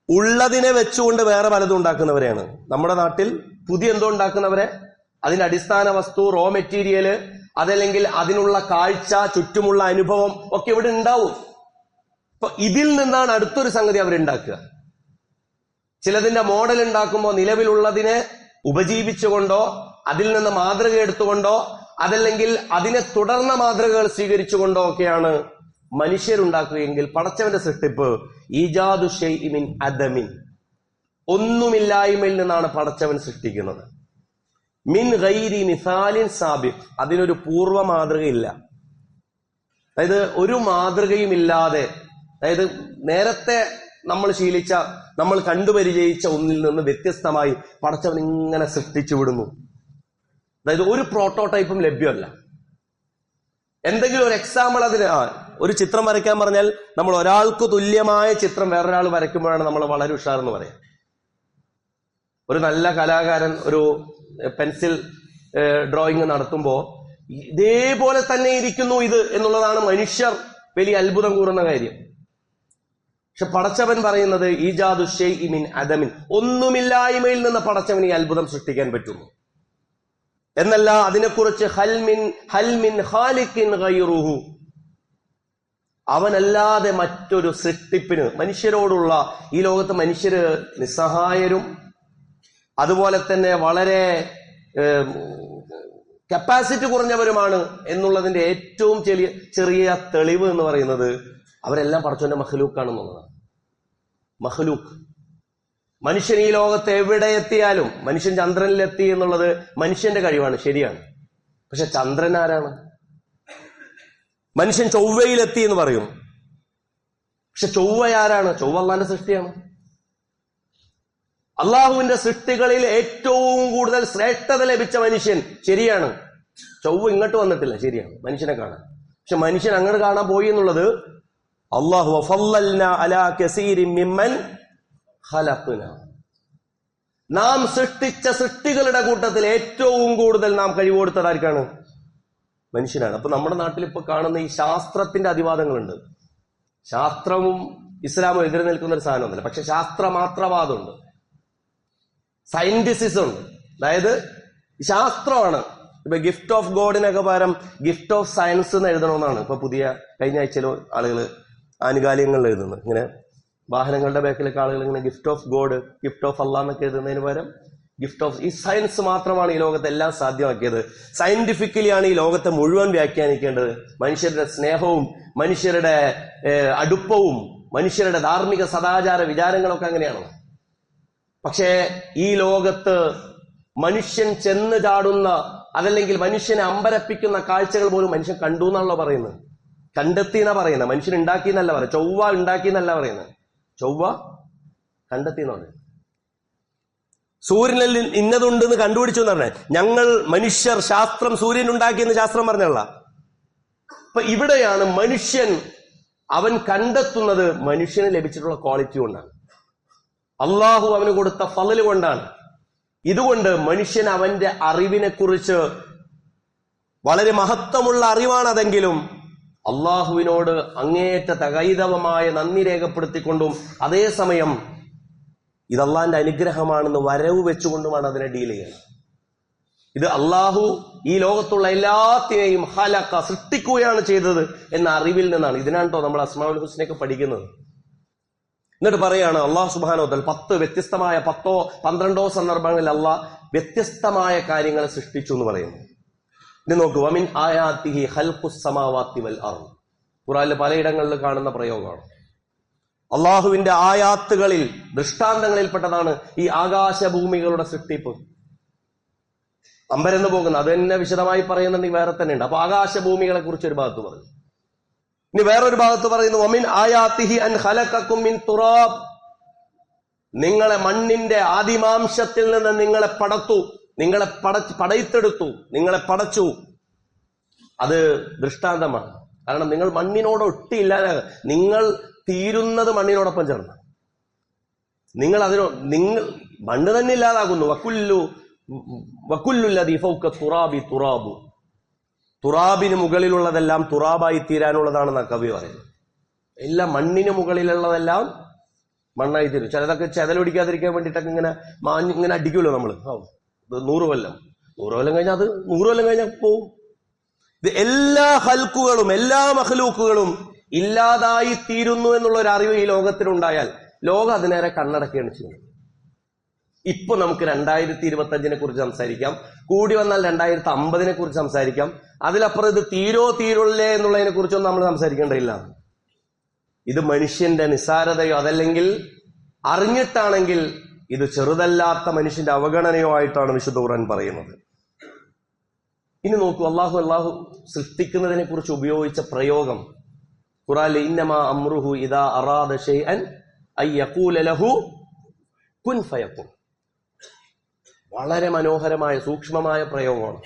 ഉള്ളതിനെ വെച്ചുകൊണ്ട് വേറെ പലതും ഉണ്ടാക്കുന്നവരെയാണ്. നമ്മുടെ നാട്ടിൽ പുതിയ എന്തോ ഉണ്ടാക്കുന്നവരെ, അതിന്റെ അടിസ്ഥാന വസ്തു, റോ മെറ്റീരിയല്, അതല്ലെങ്കിൽ അതിനുള്ള കാഴ്ച, ചുറ്റുമുള്ള അനുഭവം ഒക്കെ ഇവിടെ ഉണ്ടാവും. അപ്പൊ ഇതിൽ നിന്നാണ് അടുത്തൊരു സംഗതി അവരുണ്ടാക്കുക. ചിലതിന്റെ മോഡൽ ഉണ്ടാക്കുമ്പോൾ നിലവിലുള്ളതിനെ ഉപജീവിച്ചുകൊണ്ടോ അതിൽ നിന്ന് മാതൃക എടുത്തുകൊണ്ടോ അതല്ലെങ്കിൽ അതിനെ തുടർന്ന മാതൃകകൾ സ്വീകരിച്ചുകൊണ്ടോ ഒക്കെയാണ് മനുഷ്യരുണ്ടാക്കുകയെങ്കിൽ പടച്ചവന്റെ സൃഷ്ടിപ്പ് ഈജാദു ശൈഇ മിൻ അദമിൻ, ഒന്നുമില്ലായ്മയിൽ നിന്നാണ് പടച്ചവൻ സൃഷ്ടിക്കുന്നത്. മിൻ ഗൈരി മിസാലിൻ സാബിഖ്, അതിനൊരു പൂർവ്വ മാതൃകയില്ല. അതായത് ഒരു മാതൃകയും ഇല്ലാതെ, അതായത് നേരത്തെ നമ്മൾ ശീലിച്ച, നമ്മൾ കണ്ടുപരിചയിച്ച ഒന്നിൽ നിന്ന് വ്യത്യസ്തമായി പടച്ചവൻ ഇങ്ങനെ സൃഷ്ടിച്ചു വിടുന്നു. അതായത് ഒരു പ്രോട്ടോടൈപ്പും ലഭ്യമല്ല. എന്തെങ്കിലും ഒരു എക്സാമ്പിൾ അതിന്, ഒരു ചിത്രം വരയ്ക്കാൻ പറഞ്ഞാൽ നമ്മൾ ഒരാൾക്ക് തുല്യമായ ചിത്രം വേറൊരാൾ വരയ്ക്കുമ്പോഴാണ് നമ്മൾ വളരെ ഉഷാറെന്ന് പറയാം. ഒരു നല്ല കലാകാരൻ ഒരു പെൻസിൽ ഡ്രോയിങ് നടത്തുമ്പോൾ ഇതേപോലെ തന്നെ ഇരിക്കുന്നു ഇത് എന്നുള്ളതാണ് മനുഷ്യർ വലിയ അത്ഭുതം കൂറുന്ന കാര്യം. പക്ഷെ പടച്ചവൻ പറയുന്നത് ഈജാദു ശൈഇ മിൻ അദമിൻ, ഒന്നുമില്ലായ്മയിൽ നിന്ന് പടച്ചവൻ ഈ അത്ഭുതം സൃഷ്ടിക്കാൻ പറ്റുന്നു എന്നല്ല. അതിനെക്കുറിച്ച് ഹൽമിൻ ഖാലിഖിൻ ഗൈറുഹു, അവനല്ലാതെ മറ്റൊരു സൃഷ്ടിപ്പിന്, മനുഷ്യരോടുള്ള ഈ ലോകത്ത് മനുഷ്യര് നിസ്സഹായരും അതുപോലെ തന്നെ വളരെ കപ്പാസിറ്റി കുറഞ്ഞവരുമാണ് എന്നുള്ളതിന്റെ ഏറ്റവും ചെറിയ തെളിവ് എന്ന് പറയുന്നത് അവരെല്ലാം പടച്ചവന്റെ മഖ്ലൂക്കാണെന്നുള്ളതാണ്. മഖ്ലൂക്ക്, മനുഷ്യൻ ഈ ലോകത്ത് എവിടെ എത്തിയാലും, മനുഷ്യൻ ചന്ദ്രനിലെത്തി എന്നുള്ളത് മനുഷ്യന്റെ കഴിവാണ്, ശരിയാണ്. പക്ഷെ ചന്ദ്രൻ ആരാണ്? മനുഷ്യൻ ചൊവ്വയിലെത്തി എന്ന് പറയും, പക്ഷെ ചൊവ്വ ആരാണ്? ചൊവ്വ അള്ളാന്റെ സൃഷ്ടിയാണ്. അള്ളാഹുവിന്റെ സൃഷ്ടികളിൽ ഏറ്റവും കൂടുതൽ ശ്രേഷ്ഠത ലഭിച്ച മനുഷ്യൻ, ശരിയാണ്. ചൊവ്വ ഇങ്ങോട്ട് വന്നിട്ടില്ല, ശരിയാണ്, മനുഷ്യനെ കാണാൻ. പക്ഷെ മനുഷ്യൻ അങ്ങോട്ട് കാണാൻ പോയി എന്നുള്ളത് അള്ളാഹു വഫല്ലൽനാ അലാ കസീരിൻ മിമ്മൻ ഖലഖ്നാ, നാം സൃഷ്ടിച്ച സൃഷ്ടികളുടെ കൂട്ടത്തിൽ ഏറ്റവും കൂടുതൽ നാം കഴിവ് കൊടുത്തതാർക്കാണ്? മനുഷ്യനാണ്. അപ്പൊ നമ്മുടെ നാട്ടിൽ ഇപ്പൊ കാണുന്ന ഈ ശാസ്ത്രത്തിന്റെ അതിവാദങ്ങളുണ്ട്. ശാസ്ത്രവും ഇസ്ലാമും എതിരെ നിൽക്കുന്ന ഒരു സാധനമൊന്നുമില്ല, പക്ഷെ ശാസ്ത്രമാത്രവാദമുണ്ട്, സയന്റിസിസം ഉണ്ട്. അതായത് ശാസ്ത്രമാണ്. ഇപ്പൊ ഗിഫ്റ്റ് ഓഫ് ഗോഡിനൊക്കെ പകരം ഗിഫ്റ്റ് ഓഫ് സയൻസ് എന്ന് എഴുതണമെന്നാണ് ഇപ്പൊ കഴിഞ്ഞ ആഴ്ചയിലോ ആളുകൾ ആനുകാലികങ്ങളിൽ എഴുതുന്നത്. ഇങ്ങനെ വാഹനങ്ങളുടെ ബാക്കിലൊക്കെ ആളുകൾ ഇങ്ങനെ gift of god, gift of Allah എന്നൊക്കെ എഴുതുന്നതിന് പകരം ഗിഫ്റ്റ് ഓഫ്, ഈ സയൻസ് മാത്രമാണ് ഈ ലോകത്തെ എല്ലാം സാധ്യമാക്കിയത്. സയന്റിഫിക്കലിയാണ് ഈ ലോകത്തെ മുഴുവൻ വ്യാഖ്യാനിക്കേണ്ടത്. മനുഷ്യരുടെ സ്നേഹവും മനുഷ്യരുടെ അടുപ്പവും മനുഷ്യരുടെ ധാർമ്മിക സദാചാര വിചാരങ്ങളൊക്കെ അങ്ങനെയാണ്. പക്ഷേ ഈ ലോകത്ത് മനുഷ്യൻ ചെന്ന് ചാടുന്ന, അതല്ലെങ്കിൽ മനുഷ്യനെ അമ്പരപ്പിക്കുന്ന കാഴ്ചകൾ പോലും മനുഷ്യൻ കണ്ടു എന്നാണല്ലോ പറയുന്നത്. കണ്ടെത്തി എന്നാ പറയുന്നത്, മനുഷ്യൻ ഉണ്ടാക്കി എന്നല്ല പറയുന്നത്. ചൊവ്വ ഉണ്ടാക്കി എന്നല്ല പറയുന്നത്, ചൊവ്വ കണ്ടെത്തി എന്ന് പറയുന്നത്. സൂര്യനിൽ ഇന്നതുണ്ടെന്ന് കണ്ടുപിടിച്ചു എന്ന് പറഞ്ഞാൽ ഞങ്ങൾ മനുഷ്യർ ശാസ്ത്രം സൂര്യൻ ഉണ്ടാക്കിയെന്ന് ശാസ്ത്രം പറഞ്ഞല്ല. അപ്പൊ ഇവിടെയാണ് മനുഷ്യൻ അവൻ കണ്ടെത്തുന്നത് മനുഷ്യന് ലഭിച്ചിട്ടുള്ള ക്വാളിറ്റി കൊണ്ടാണ്, അള്ളാഹു അവന് കൊടുത്ത ഫളല് കൊണ്ടാണ്. ഇതുകൊണ്ട് മനുഷ്യൻ അവന്റെ അറിവിനെ കുറിച്ച് വളരെ മഹത്വമുള്ള അറിവാണതെങ്കിലും അള്ളാഹുവിനോട് അങ്ങേയറ്റ തകൈതവമായ നന്ദി രേഖപ്പെടുത്തിക്കൊണ്ടും അതേസമയം ഇത് അള്ളാഹിന്റെ അനുഗ്രഹമാണെന്ന് വരവ് വെച്ചുകൊണ്ടുമാണ് അതിനെ ഡീൽ ചെയ്യുന്നത്. ഇത് അള്ളാഹു ഈ ലോകത്തുള്ള എല്ലാത്തിനെയും ഖലഖ, സൃഷ്ടിക്കുകയാണ് ചെയ്തത് എന്ന അറിവിൽ നിന്നാണ്. ഇതിനാണ് കേട്ടോ നമ്മൾ അസ്മാഉൽ ഹുസ്നയൊക്കെ പഠിക്കുന്നത്. എന്നിട്ട് പറയാണ് അള്ളാഹു സുബ്ഹാനഹു വ തആല 10 വ്യത്യസ്തമായ 10-12 സന്ദർഭങ്ങളിൽ അള്ളാഹ് വ്യത്യസ്തമായ കാര്യങ്ങളെ സൃഷ്ടിച്ചു എന്ന് പറയുന്നു. ഇനി നോക്കൂ, വമിൻ ആയാതിഹി ഖൽഖുസ് സമാവാതി വൽ അർദ്, ഖുർആനിൽ പലയിടങ്ങളിൽ കാണുന്ന പ്രയോഗമാണ്. അള്ളാഹുവിന്റെ ആയാത്തുകളിൽ, ദൃഷ്ടാന്തങ്ങളിൽപ്പെട്ടതാണ് ഈ ആകാശഭൂമികളുടെ സൃഷ്ടിപ്പ്. അമ്പരന്ന് പോകുന്ന അത് തന്നെ വിശദമായി പറയുന്നുണ്ടെങ്കിൽ വേറെ തന്നെ ഉണ്ട്. അപ്പൊ ആകാശഭൂമികളെ കുറിച്ച് ഒരു ഭാഗത്ത് പറഞ്ഞു. ഇനി വേറൊരു ഭാഗത്ത് പറയുന്നു വമിൻ ആയാതിഹി അൻ ഖലഖകും മിൻ തുറാബ്, നിങ്ങളെ മണ്ണിന്റെ ആദിമാംശത്തിൽ നിന്ന് നിങ്ങളെ പടത്തു, നിങ്ങളെ പടയിത്തെടുത്തു, നിങ്ങളെ പടച്ചു. അത് ദൃഷ്ടാന്തമാണ്. കാരണം നിങ്ങൾ മണ്ണിനോട് ഒട്ടിയില്ലാതെ, നിങ്ങൾ തീരുന്നത് മണ്ണിനോടൊപ്പം ചേർന്ന്, നിങ്ങൾ മണ്ണ് തന്നെ ഇല്ലാതാകുന്നു. വകുല്ലുല്ലദീ ഫൗക തുറാബി തുറാബു, തുറാബിന് മുകളിലുള്ളതെല്ലാം തുറാബായി തീരാനുള്ളതാണെന്ന് കവി പറയുന്നത്. എല്ലാം മണ്ണിന് മുകളിലുള്ളതെല്ലാം മണ്ണായി തീരും. ചിലതൊക്കെ ചെതലൊടിക്കാതിരിക്കാൻ വേണ്ടിയിട്ടൊക്കെ ഇങ്ങനെ അടിക്കുമല്ലോ നമ്മൾ. 100 കൊല്ലം കഴിഞ്ഞാൽ അത് 100 കൊല്ലം കഴിഞ്ഞാൽ പോവും. ഇത് എല്ലാ ഹൽക്കുകളും എല്ലാ മഖ്ലൂക്കുകളും ഇല്ലാതായി തീരുന്നു എന്നുള്ള ഒരു അറിവ് ഈ ലോകത്തിനുണ്ടായാൽ ലോകം അതിനേരെ കണ്ണടക്കുകയാണ് ചെയ്യുന്നത്. ഇപ്പൊ നമുക്ക് 2025 കുറിച്ച് സംസാരിക്കാം, കൂടി വന്നാൽ 2050 കുറിച്ച് സംസാരിക്കാം. അതിലപ്പുറം ഇത് തീരുള്ളേ എന്നുള്ളതിനെ കുറിച്ചൊന്നും നമ്മൾ സംസാരിക്കേണ്ടതില്ല. ഇത് മനുഷ്യന്റെ നിസ്സാരതയോ അതല്ലെങ്കിൽ അറിഞ്ഞിട്ടാണെങ്കിൽ ഇത് ചെറുതല്ലാത്ത മനുഷ്യന്റെ അവഗണനയോ ആയിട്ടാണ് വിശുദ്ധ ഖുർആൻ പറയുന്നത്. ഇനി നോക്കൂ, അള്ളാഹു സൃഷ്ടിക്കുന്നതിനെ കുറിച്ച് ഉപയോഗിച്ച പ്രയോഗം ഖുർആനിൽ ഇന്നമാ അംറുഹു ഇദാ അറാദ ശൈഅൻ അൻ യഖൂല ലഹു കുൻ ഫയകുൻ. വളരെ മനോഹരമായ സൂക്ഷ്മമായ പ്രയോഗമാണ്.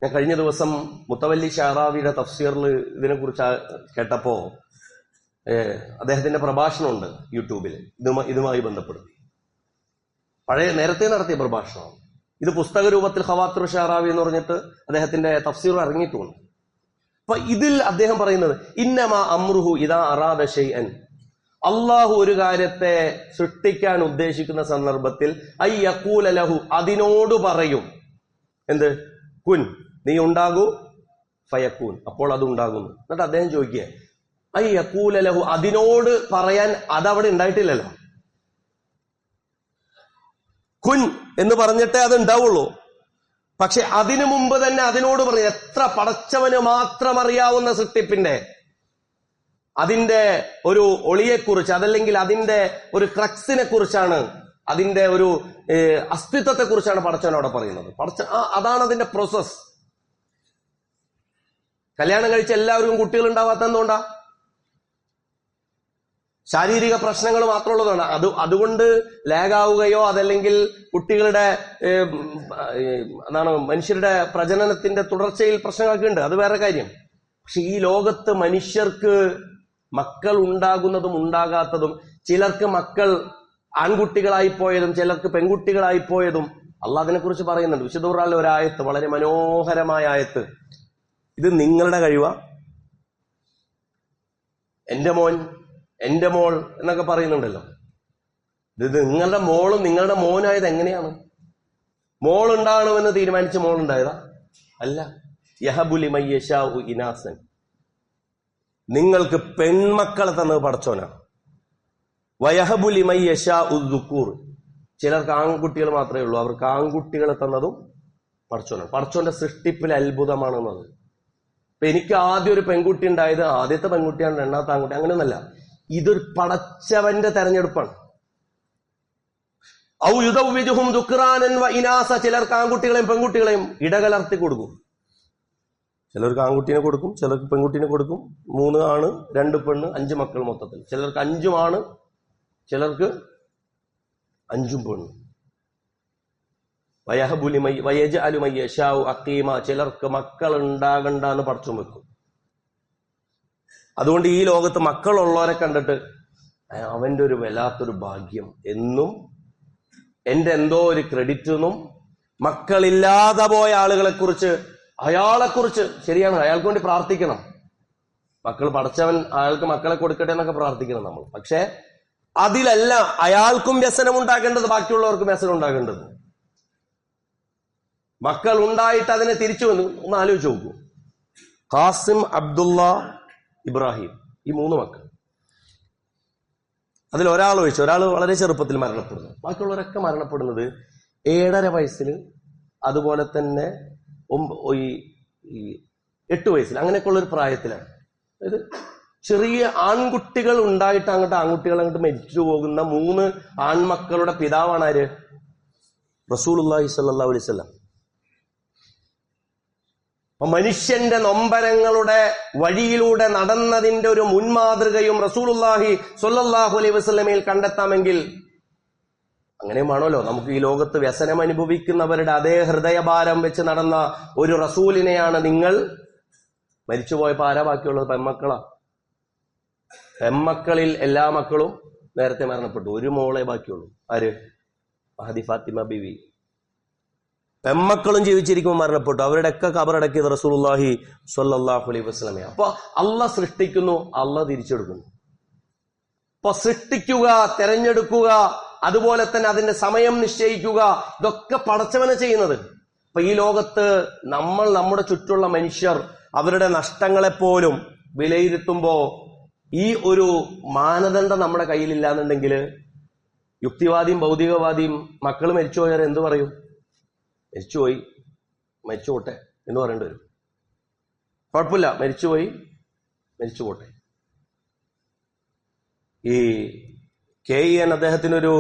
ഞാൻ കഴിഞ്ഞ ദിവസം മുത്തവല്ലി ഷഅറാവിയുടെ തഫ്സീറിൽ ഇതിനെക്കുറിച്ച് കേട്ടപ്പോ അദ്ദേഹത്തിന്റെ പ്രഭാഷണമുണ്ട് യൂട്യൂബിൽ ഇതുമായി ബന്ധപ്പെടുത്തി. നേരത്തെ നടത്തിയ പ്രഭാഷണമാണ്. ഇത് പുസ്തക രൂപത്തിൽ ഖവാത്തിർ ഷാറാവി എന്ന് പറഞ്ഞിട്ട് അദ്ദേഹത്തിന്റെ തഫ്സീർ ഇറങ്ങിയിട്ടുണ്ട്. അപ്പൊ ഇതിൽ അദ്ദേഹം പറയുന്നത് ഇന്നമാ അമ്രുഹു ഇദാ അറാദ ഷൈഅൻ, അള്ളാഹു ഒരു കാര്യത്തെ സൃഷ്ടിക്കാൻ ഉദ്ദേശിക്കുന്ന സന്ദർഭത്തിൽ ഐ യഖൂല ലഹു, അതിനോട് പറയും. എന്ത്? കുൻ, നീ ഉണ്ടാകൂ, ഫയക്കൂൻ, അപ്പോൾ അത് ഉണ്ടാകുന്നു. എന്നിട്ട് അദ്ദേഹം ചോദിക്കുക ഐ യഖൂല ലഹു, അതിനോട് പറയാൻ അതവിടെ ഉണ്ടായിട്ടില്ലല്ലോ. കുൻ എന്ന് പറഞ്ഞിട്ടേ അത് ഉണ്ടാവുള്ളൂ. പക്ഷെ അതിനു മുമ്പ് തന്നെ അതിനോട് പറഞ്ഞു. എത്ര പടച്ചവന് മാത്രം അറിയാവുന്ന സൃഷ്ടിപ്പിന്റെ അതിന്റെ ഒരു ഒളിയെക്കുറിച്ച്, അതല്ലെങ്കിൽ അതിന്റെ ഒരു ക്രക്സിനെ കുറിച്ചാണ്, അതിന്റെ ഒരു അസ്തിത്വത്തെ കുറിച്ചാണ് പടച്ചവൻ അവിടെ പറയുന്നത്. അതാണ് അതിന്റെ പ്രോസസ്. കല്യാണം കഴിച്ച എല്ലാവർക്കും കുട്ടികൾ ഉണ്ടാവാത്ത എന്തുകൊണ്ടാ? ശാരീരിക പ്രശ്നങ്ങൾ മാത്രമുള്ളതാണ്. അതുകൊണ്ട് ലാഗാവുകയോ അതല്ലെങ്കിൽ കുട്ടികളുടെ മനുഷ്യരുടെ പ്രജനനത്തിന്റെ തുടർച്ചയിൽ പ്രശ്നങ്ങളൊക്കെ ഉണ്ട്, അത് വേറെ കാര്യം. പക്ഷെ ഈ ലോകത്ത് മനുഷ്യർക്ക് മക്കൾ ഉണ്ടാകുന്നതും ഉണ്ടാകാത്തതും, ചിലർക്ക് മക്കൾ ആൺകുട്ടികളായി പോയതും ചിലർക്ക് പെൺകുട്ടികളായി പോയതും അള്ളാഹ് അതിനെ കുറിച്ച് പറയുന്നുണ്ട്. വിശുദ്ധ ഖുർആനിലെ ഒരു ആയത്ത്, വളരെ മനോഹരമായ ആയത്ത്. ഇത് നിങ്ങളുടെ കഴിവാ? എന്റെ മോൻ, എന്റെ മോൾ എന്നൊക്കെ പറയുന്നുണ്ടല്ലോ. ഇത് നിങ്ങളുടെ മോളും നിങ്ങളുടെ മോനായത് എങ്ങനെയാണ്? മോൾ ഉണ്ടാകണമെന്ന് തീരുമാനിച്ച് മോൾ ഉണ്ടായതാ? അല്ല. യഹബുലി മയ്യശാഉ ഇനാസൻ, നിങ്ങൾക്ക് പെൺമക്കളെ തന്നത് പടച്ചോനാണ്. വയഹബുലി മയ്യശാഉ ദുക്കൂർ, ചിലർക്ക് ആൺകുട്ടികൾ മാത്രമേ ഉള്ളൂ, അവർക്ക് ആൺകുട്ടികളെ തന്നതും പടച്ചോനാണ്. പടച്ചോന്റെ സൃഷ്ടിപ്പിൽ അത്ഭുതമാണെന്നത്. ഇപ്പൊ എനിക്ക് ആദ്യം ഒരു പെൺകുട്ടി ഉണ്ടായത് ആദ്യത്തെ പെൺകുട്ടിയാണ്, രണ്ടാമത്തെ ആൺകുട്ടി, അങ്ങനെയൊന്നല്ല. ഇതൊരു പടച്ചവന്റെ തെരഞ്ഞെടുപ്പാണ്. ഔ യുദവ്വിജുഹും ദുക്റാനൻ വ ഇനാസ, ചിലർക്ക് ആൺകുട്ടികളെയും പെൺകുട്ടികളെയും ഇടകലർത്തി കൊടുക്കും. ചിലർക്ക് ആൺകുട്ടീനെ കൊടുക്കും, ചിലർക്ക് പെൺകുട്ടീനെ കൊടുക്കും. 3 ആണ് 2 പെണ്ണ് 5 മക്കൾ മൊത്തത്തിൽ. ചിലർക്ക് 5 ആണ്, ചിലർക്ക് 5 പെണ്ണ്. വയജ്അലു മയ്യശാഉ അഖീമ, ചിലർക്ക് മക്കൾ ഉണ്ടാകണ്ട എന്ന് പടച്ചും വെക്കും. അതുകൊണ്ട് ഈ ലോകത്ത് മക്കളുള്ളവരെ കണ്ടിട്ട് അവന്റെ ഒരു വല്ലാത്തൊരു ഭാഗ്യം എന്നും, എന്റെ എന്തോ ഒരു ക്രെഡിറ്റ് എന്നും, മക്കളില്ലാതെ പോയ ആളുകളെ കുറിച്ച്, അയാളെക്കുറിച്ച്, ശരിയാണ്, അയാൾക്ക് വേണ്ടി പ്രാർത്ഥിക്കണം. മക്കൾ പടച്ചവൻ അയാൾക്ക് മക്കളെ കൊടുക്കട്ടെ എന്നൊക്കെ പ്രാർത്ഥിക്കണം നമ്മൾ. പക്ഷെ അതിലല്ല അയാൾക്കും വ്യസനം ഉണ്ടാകേണ്ടത്, ബാക്കിയുള്ളവർക്കും വ്യസനം ഉണ്ടാകേണ്ടത്. മക്കൾ ഉണ്ടായിട്ട് അതിനെ തിരിച്ചു വന്നു. ഒന്ന് ആലോചിച്ച് നോക്കൂ. ഖാസിം, അബ്ദുള്ള, ഇബ്രാഹിം, ഈ 3 മക്കൾ. അതിൽ ഒരാൾ ഒഴിച്ച്, ഒരാൾ വളരെ ചെറുപ്പത്തിൽ മരണപ്പെടുന്നു. ബാക്കിയുള്ളവരൊക്കെ മരണപ്പെടുന്നത് 7.5 വയസ്സിൽ, അതുപോലെ തന്നെ 8 വയസ്സിൽ, അങ്ങനെയൊക്കെയുള്ള ഒരു പ്രായത്തിലാണ്. അതായത് ചെറിയ ആൺകുട്ടികൾ ഉണ്ടായിട്ട് ആൺകുട്ടികൾ മരിച്ചു പോകുന്ന 3 ആൺമക്കളുടെ പിതാവാണ് ആര്? റസൂലുള്ളാഹി സ്വല്ലല്ലാഹു അലൈഹി വസല്ലം. മനുഷ്യന്റെ നൊമ്പരങ്ങളുടെ വഴിയിലൂടെ നടന്നതിന്റെ ഒരു മുൻമാതൃകയും റസൂലുള്ളാഹി സ്വല്ലല്ലാഹു അലൈഹി വസല്ലമയിൽ കണ്ടെത്താമെങ്കിൽ, അങ്ങനെയുമാണല്ലോ നമുക്ക് ഈ ലോകത്ത് വ്യസനം അനുഭവിക്കുന്നവരുടെ അതേ ഹൃദയഭാരം വെച്ച് നടന്ന ഒരു റസൂലിനെയാണ് നിങ്ങൾ മരിച്ചുപോയപ്പോ ആരാ ബാക്കിയുള്ളത്? പെൺമക്കളാ. പെൺമക്കളിൽ എല്ലാ മക്കളും നേരത്തെ മരണപ്പെട്ടു. ഒരു മോളെ ബാക്കിയുള്ളൂ. ആര്? മഹദി ഫാത്തിമ ബിവി. പെൺമക്കളും ജീവിച്ചിരിക്കുമ്പോൾ മരണപ്പെട്ടു. അവരുടെയൊക്കെ ഖബറടക്കിയത് റസൂലുള്ളാഹി സ്വല്ലല്ലാഹു അലൈഹി വസല്ലമയാണ്. അപ്പൊ അള്ളാഹ് സൃഷ്ടിക്കുന്നു, അള്ളാഹ് തിരിച്ചെടുക്കുന്നു. അപ്പൊ സൃഷ്ടിക്കുക, തെരഞ്ഞെടുക്കുക, അതുപോലെ തന്നെ അതിന്റെ സമയം നിശ്ചയിക്കുക, ഇതൊക്കെ പടച്ചവനെ ചെയ്യുന്നത്. അപ്പൊ ഈ ലോകത്ത് നമ്മൾ, നമ്മുടെ ചുറ്റുള്ള മനുഷ്യർ അവരുടെ നഷ്ടങ്ങളെപ്പോലും വിലയിരുത്തുമ്പോ ഈ ഒരു മാനദണ്ഡം നമ്മുടെ കയ്യിലില്ലാന്നുണ്ടെങ്കിൽ യുക്തിവാദിയും ഭൗതികവാദിയും മക്കൾ മരിച്ചുപോയാൽ എന്ത് പറയും? മരിച്ചുപോയി, മരിച്ചുപോട്ടെ എന്ന് പറയേണ്ടി വരും. കുഴപ്പമില്ല, മരിച്ചുപോയി, മരിച്ചുപോട്ടെ. ഈ KEN അദ്ദേഹത്തിനൊരു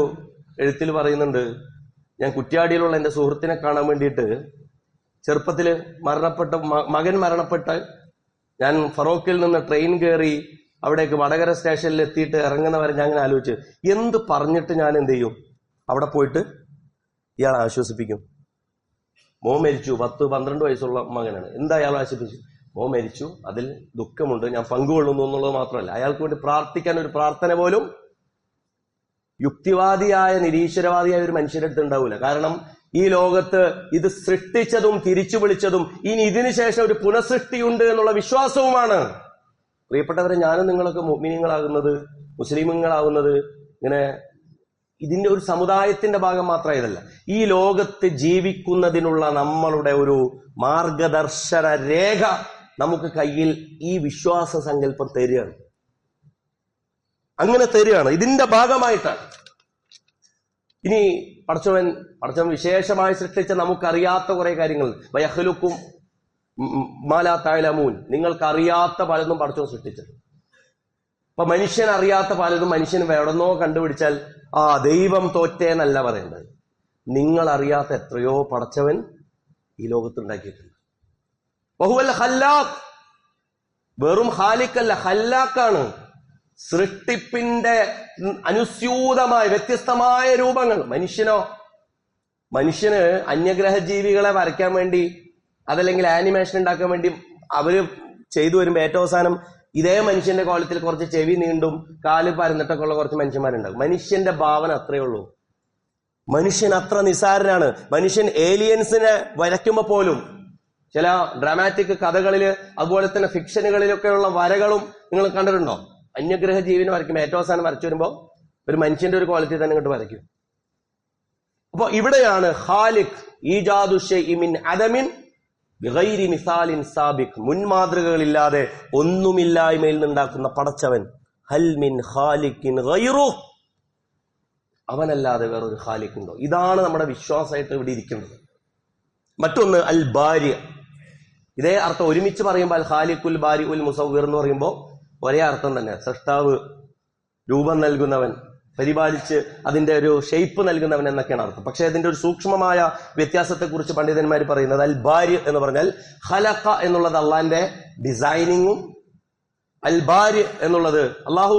എഴുത്തിൽ പറയുന്നുണ്ട്, ഞാൻ കുറ്റ്യാടിയിലുള്ള എൻ്റെ സുഹൃത്തിനെ കാണാൻ വേണ്ടിയിട്ട് ചെറുപ്പത്തിൽ മകൻ മരണപ്പെട്ട് ഞാൻ ഫറോക്കിൽ നിന്ന് ട്രെയിൻ കയറി അവിടേക്ക് വടകര സ്റ്റേഷനിൽ എത്തിയിട്ട് ഇറങ്ങുന്നവരെ ഞാൻ അങ്ങനെ ആലോചിച്ച് എന്ത് പറഞ്ഞിട്ട് ഞാൻ എന്ത് ചെയ്യും? അവിടെ പോയിട്ട് ഇയാൾ ആശ്വസിപ്പിക്കും. മോൻ മരിച്ചു, 10-12 വയസ്സുള്ള മകനാണ്. എന്താ അയാൾ ആശ്വസിപ്പിച്ചു? മോൻ മരിച്ചു, അതിൽ ദുഃഖമുണ്ട്, ഞാൻ പങ്കുകൊള്ളുന്നു എന്നുള്ളത് മാത്രമല്ല, അയാൾക്ക് വേണ്ടി പ്രാർത്ഥിക്കാൻ ഒരു പ്രാർത്ഥന പോലും യുക്തിവാദിയായ നിരീശ്വരവാദിയായ ഒരു മനുഷ്യരുടെ അടുത്ത് ഉണ്ടാവില്ല. കാരണം ഈ ലോകത്ത് ഇത് സൃഷ്ടിച്ചതും തിരിച്ചു വിളിച്ചതും ഇനി ഇതിനു ശേഷം ഒരു പുനഃസൃഷ്ടിയുണ്ട് എന്നുള്ള വിശ്വാസവുമാണ്. പ്രിയപ്പെട്ടവരെ, ഞാനും നിങ്ങളൊക്കെ മുഅ്മിനീങ്ങളാകുന്നത്, മുസ്ലിമുകളാകുന്നത് ഇങ്ങനെ ഇതിന്റെ ഒരു സമുദായത്തിന്റെ ഭാഗം മാത്രമായതല്ല. ഈ ലോകത്ത് ജീവിക്കുന്നതിനുള്ള നമ്മളുടെ ഒരു മാർഗദർശന രേഖ നമുക്ക് കയ്യിൽ ഈ വിശ്വാസ സങ്കല്പം തരികയാണ്. അങ്ങനെ തരികയാണ്, ഇതിന്റെ ഭാഗമായിട്ടാണ്. ഇനി പടച്ചവൻ വിശേഷമായി സൃഷ്ടിച്ച നമുക്കറിയാത്ത കുറെ കാര്യങ്ങൾ, വയഹ്ലുക്കും മാലാ തഅലമൂൻ, നിങ്ങൾക്കറിയാത്ത പലതും പടച്ചവൻ സൃഷ്ടിച്ചത്. അപ്പൊ മനുഷ്യൻ അറിയാത്ത പലതും മനുഷ്യൻ എവിടെന്നോ കണ്ടുപിടിച്ചാൽ ദൈവം തോറ്റേന്നല്ല പറയേണ്ടത്. നിങ്ങൾ അറിയാത്ത എത്രയോ പടച്ചവൻ ഈ ലോകത്തുണ്ടാക്കിയിട്ടുണ്ട്. വഹുവൽ ഖല്ലാഖ്, വെറും ഖാലിഖല്ല, ഖല്ലാഖാണ്. സൃഷ്ടിപ്പിന്റെ അനുസ്യൂതമായ വ്യത്യസ്തമായ രൂപങ്ങൾ. മനുഷ്യന് അന്യഗ്രഹ ജീവികളെ വരയ്ക്കാൻ വേണ്ടി, അതല്ലെങ്കിൽ ആനിമേഷൻ ഉണ്ടാക്കാൻ വേണ്ടി അവര് ചെയ്തു വരുമ്പോ ഏറ്റവും അവസാനം ഇതേ മനുഷ്യന്റെ കോലത്തിൽ കുറച്ച് ചെവി നീണ്ടും കാല് പരന്നിട്ടൊക്കെ ഉള്ള കുറച്ച് മനുഷ്യന്മാരുണ്ടാകും. മനുഷ്യന്റെ ഭാവന അത്രയേ ഉള്ളൂ. മനുഷ്യൻ അത്ര നിസാരനാണ്. മനുഷ്യൻ ഏലിയൻസിനെ വരയ്ക്കുമ്പോ പോലും ചില ഡ്രാമാറ്റിക് കഥകളില് അതുപോലെ തന്നെ ഫിക്ഷനുകളിലൊക്കെയുള്ള വരകളും നിങ്ങൾ കണ്ടിട്ടുണ്ടോ? അന്യഗ്രഹ ജീവിനെ വരയ്ക്കുമ്പോൾ ഏറ്റവും അവസാനം വരച്ചു വരുമ്പോ ഒരു മനുഷ്യന്റെ ഒരു ക്വാളിറ്റി തന്നെ ഇങ്ങോട്ട് വരയ്ക്കും. അപ്പൊ ഇവിടെയാണ് ഖാലിഖ് ഈജാദു ശൈഇ മിൻ അദമിൻ ബിഗൈരി മിസാലിൻ സാബിഖ്, മുൻമാതൃകകളില്ലാതെ ഒന്നുമില്ലായ്മയിൽ നിന്നുണ്ടാക്കുന്ന പടച്ചവൻ. ഹൽ മിൻ ഖാലിഖിൻ ഗൈറു, അവനല്ലാതെ വേറൊരു ഖാലിഖ് ഉണ്ടോ? ഇതാണ് നമ്മുടെ വിശ്വാസമായിട്ട് ഇവിടെ ഇരിക്കുന്നത്. മറ്റൊന്ന് അൽ ബാരി, ഇതേ അർത്ഥം ഒരുമിച്ച് പറയുമ്പോൾ അൽ ഖാലിഖുൽ ബാരി ഉൽ മുസവ്വിർ എന്ന് പറയുമ്പോൾ ഒരേ അർത്ഥം തന്നെ. സൃഷ്ടാവ്, രൂപം നൽകുന്നവൻ, പരിപാലിച്ച് അതിന്റെ ഒരു ഷെയ്പ്പ് നൽകുന്നവൻ എന്നൊക്കെയാണ് അർത്ഥം. പക്ഷെ അതിന്റെ ഒരു സൂക്ഷ്മമായ വ്യത്യാസത്തെക്കുറിച്ച് പണ്ഡിതന്മാർ പറയുന്നത് അൽ ബാരി എന്ന് പറഞ്ഞാൽ ഖലഖ എന്നുള്ളത് അള്ളാന്റെ ഡിസൈനിങ്ങും, അൽ ബാരി എന്നുള്ളത് അള്ളാഹു